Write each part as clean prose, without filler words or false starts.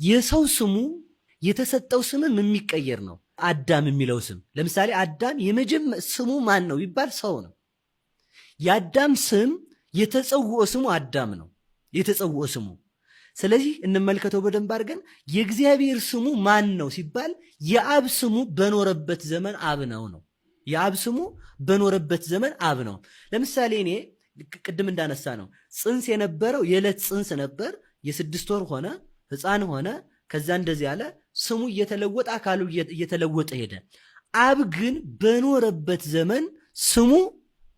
የሰው ስሙ የተሰጠው ስምም የሚቀየር ነው። አዳም የሚለው ስም ለምሳሌ አዳም የመጀመሪያ ስሙ ማን ነው ቢባል ሰው ነው። የአዳም ስም የተጸውዖ ስሙ አዳም ነው፣ የተጸውዖ ስሙ። ስለዚህ እንመልከተው በደንብ አድርገን። የእግዚአብሔር ስሙ ማን ነው ሲባል የአብ ስሙ በኖረበት ዘመን አብ ነው ነው። የአብ ስሙ በኖረበት ዘመን አብ ነው። ለምሳሌ እኔ ቅድም እንዳነሳ ነው ጽንስ የነበረው የዕለት ጽንስ ነበር። የ6 ወር ሆነ፣ ሕፃን ሆነ። ከዛ እንደዚህ ያለ ስሙ እየተለወጠ አካሉ እየተለወጠ ሄደ። አብ ግን በኖረበት ዘመን ስሙ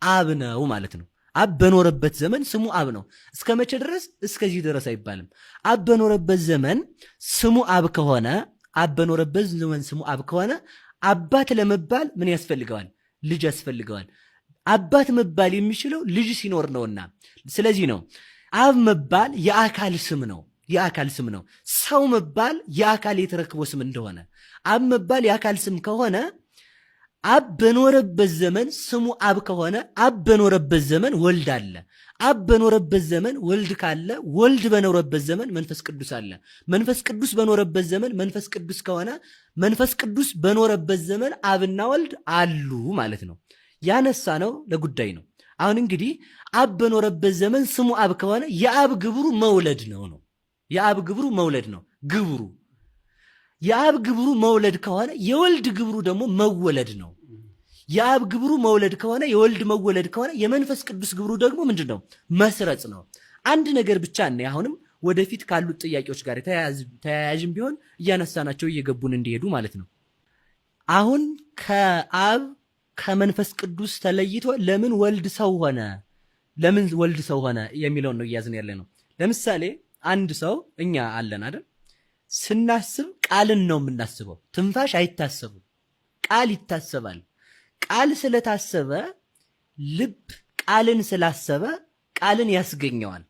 አብ ነው ማለት ነው። አብ በኖረበት ዘመን ስሙ አብ ነው። እስከ መቼ ድረስ? እስከዚህ ድረስ አይባልም። አብ በኖረበት ዘመን ስሙ አብ ከሆነ አብ በኖረበት ዘመን ስሙ አብ ከሆነ አባት ለመባል ምን ያስፈልገዋል? ልጅ ያስፈልገዋል። አባት መባል የሚችለው ልጅ ሲኖር ነውና፣ ስለዚህ ነው አብ መባል የአካል ስም ነው። የአካል ስም ነው። ሰው መባል የአካል የተረክቦ ስም እንደሆነ አብ መባል የአካል ስም ከሆነ አብ በኖረበት ዘመን ስሙ አብ ከሆነ አብ በኖረበት ዘመን ወልድ አለ። አብ በኖረበት ዘመን ወልድ ካለ ወልድ በኖረበት ዘመን መንፈስ ቅዱስ አለ። መንፈስ ቅዱስ በኖረበት ዘመን መንፈስ ቅዱስ ከሆነ መንፈስ ቅዱስ በኖረበት ዘመን አብና ወልድ አሉ ማለት ነው። ያነሳ ነው ለጉዳይ ነው። አሁን እንግዲህ አብ በኖረበት ዘመን ስሙ አብ ከሆነ የአብ ግብሩ መውለድ ነው ነው። የአብ ግብሩ መውለድ ነው ግብሩ። የአብ ግብሩ መውለድ ከሆነ የወልድ ግብሩ ደግሞ መወለድ ነው። የአብ ግብሩ መውለድ ከሆነ የወልድ መወለድ ከሆነ የመንፈስ ቅዱስ ግብሩ ደግሞ ምንድን ነው? መስረጽ ነው። አንድ ነገር ብቻ ነው። አሁንም ወደፊት ካሉት ጥያቄዎች ጋር ተያያዥም ቢሆን እያነሳናቸው እየገቡን እንዲሄዱ ማለት ነው። አሁን ከአብ ከመንፈስ ቅዱስ ተለይቶ ለምን ወልድ ሰው ሆነ? ለምን ወልድ ሰው ሆነ የሚለውን ነው እያዝን ያለ ነው። ለምሳሌ አንድ ሰው እኛ አለን አይደል? ስናስብ ቃልን ነው የምናስበው። ትንፋሽ አይታሰብም፣ ቃል ይታሰባል። ቃል ስለታሰበ ልብ ቃልን ስላሰበ ቃልን ያስገኘዋል።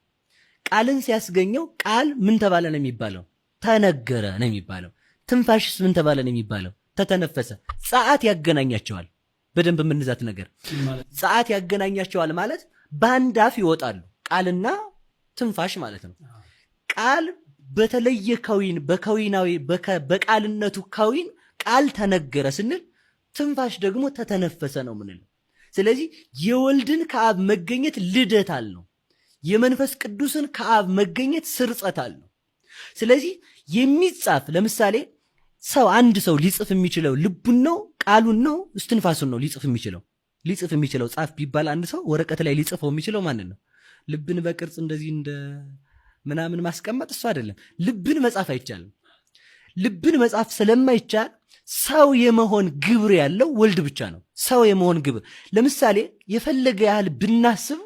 ቃልን ሲያስገኘው ቃል ምን ተባለ ነው የሚባለው? ተነገረ ነው የሚባለው። ትንፋሽስ ምን ተባለ ነው የሚባለው? ተተነፈሰ። ጸአት ያገናኛቸዋል። በደንብ የምንዛት ነገር ጸአት ያገናኛቸዋል ማለት በአንድ አፍ ይወጣሉ። ቃልና ትንፋሽ ማለት ነው። ቃል በተለየ ከዊን በከዊናዊ በቃልነቱ ከዊን ቃል ተነገረ ስንል ትንፋሽ ደግሞ ተተነፈሰ ነው ምንለው። ስለዚህ የወልድን ከአብ መገኘት ልደታል ነው። የመንፈስ ቅዱስን ከአብ መገኘት ስርጸታል ነው። ስለዚህ የሚጻፍ ለምሳሌ አንድ ሰው ሊጽፍ የሚችለው ልቡን ነው ቃሉን ነው እስትንፋሱን ነው ሊጽፍ የሚችለው ጻፍ ቢባል አንድ ሰው ወረቀት ላይ ሊጽፈው የሚችለው ማንን ነው? ልብን በቅርጽ እንደዚህ እንደ ምናምን ማስቀመጥ እሱ አይደለም። ልብን መጻፍ አይቻልም። ልብን መጻፍ ስለማይቻል ሰው የመሆን ግብር ያለው ወልድ ብቻ ነው። ሰው የመሆን ግብር ለምሳሌ የፈለገ ያህል ብናስብ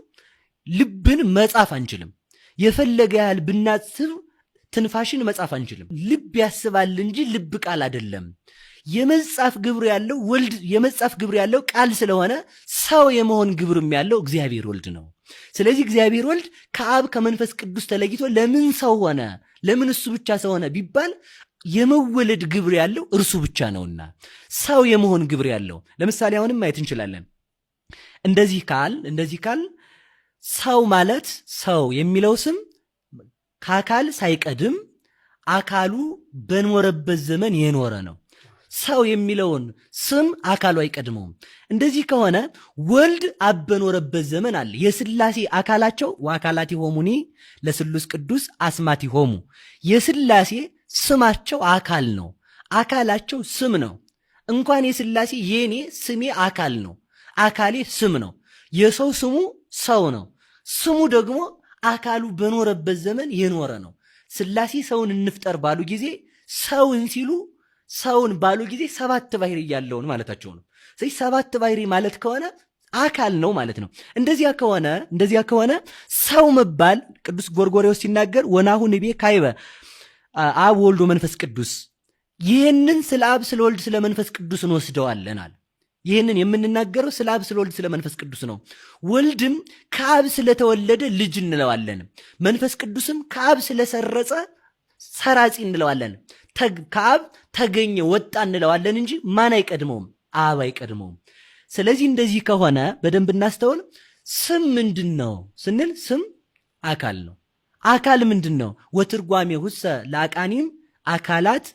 ልብን መጻፍ አንችልም። የፈለገ ያህል ብናስብ ትንፋሽን መጻፍ አንችልም። ልብ ያስባል እንጂ ልብ ቃል አይደለም። የመጻፍ ግብር ያለው ወልድ የመጻፍ ግብር ያለው ቃል ስለሆነ ሰው የመሆን ግብርም ያለው እግዚአብሔር ወልድ ነው። ስለዚህ እግዚአብሔር ወልድ ከአብ ከመንፈስ ቅዱስ ተለይቶ ለምን ሰው ሆነ? ለምን እሱ ብቻ ሰው ሆነ ቢባል የመወለድ ግብር ያለው እርሱ ብቻ ነውና ሰው የመሆን ግብር ያለው። ለምሳሌ አሁንም ማየት እንችላለን። እንደዚህ ካል ሰው ማለት ሰው የሚለው ስም ከአካል ሳይቀድም አካሉ በኖረበት ዘመን የኖረ ነው። ሰው የሚለውን ስም አካሉ አይቀድመውም። እንደዚህ ከሆነ ወልድ አብ በኖረበት ዘመን አለ። የሥላሴ አካላቸው ወአካላቲሆሙኒ ለስሉስ ቅዱስ አስማቲሆሙ። የሥላሴ ስማቸው አካል ነው። አካላቸው ስም ነው። እንኳን የሥላሴ የኔ ስሜ አካል ነው። አካሌ ስም ነው። የሰው ስሙ ሰው ነው። ስሙ ደግሞ አካሉ በኖረበት ዘመን የኖረ ነው። ሥላሴ ሰውን እንፍጠር ባሉ ጊዜ ሰውን ሲሉ ሰውን ባሉ ጊዜ 7 ባህሪ ያለውን ማለታቸው ነው። ስለዚህ 7 ባህሪ ማለት ከሆነ አካል ነው ማለት ነው። እንደዚያ ከሆነ ሰው መባል ቅዱስ ጎርጎርዮስ ሲናገር ወናሁ ንቤ ካይበ አብ ወልድ መንፈስ ቅዱስ። ይህንን ስለ አብ ስለ ወልድ ስለ መንፈስ ቅዱስ እንወስደዋለናል። ይህንን የምንናገረው ስለ አብ ስለ ወልድ ስለ መንፈስ ቅዱስ ነው። ወልድም ከአብ ስለተወለደ ልጅ እንለዋለን። መንፈስ ቅዱስም ከአብ ስለሰረጸ ሰራጺ እንለዋለን። ከአብ ተገኘ ወጣ እንለዋለን እንጂ ማን አይቀድመውም? አብ አይቀድመውም። ስለዚህ እንደዚህ ከሆነ በደንብ እናስተውል። ስም ምንድን ነው ስንል ስም አካል ነው። አካል ምንድን ነው? ወትርጓሜ ሁሰ ለአቃኒም አካላት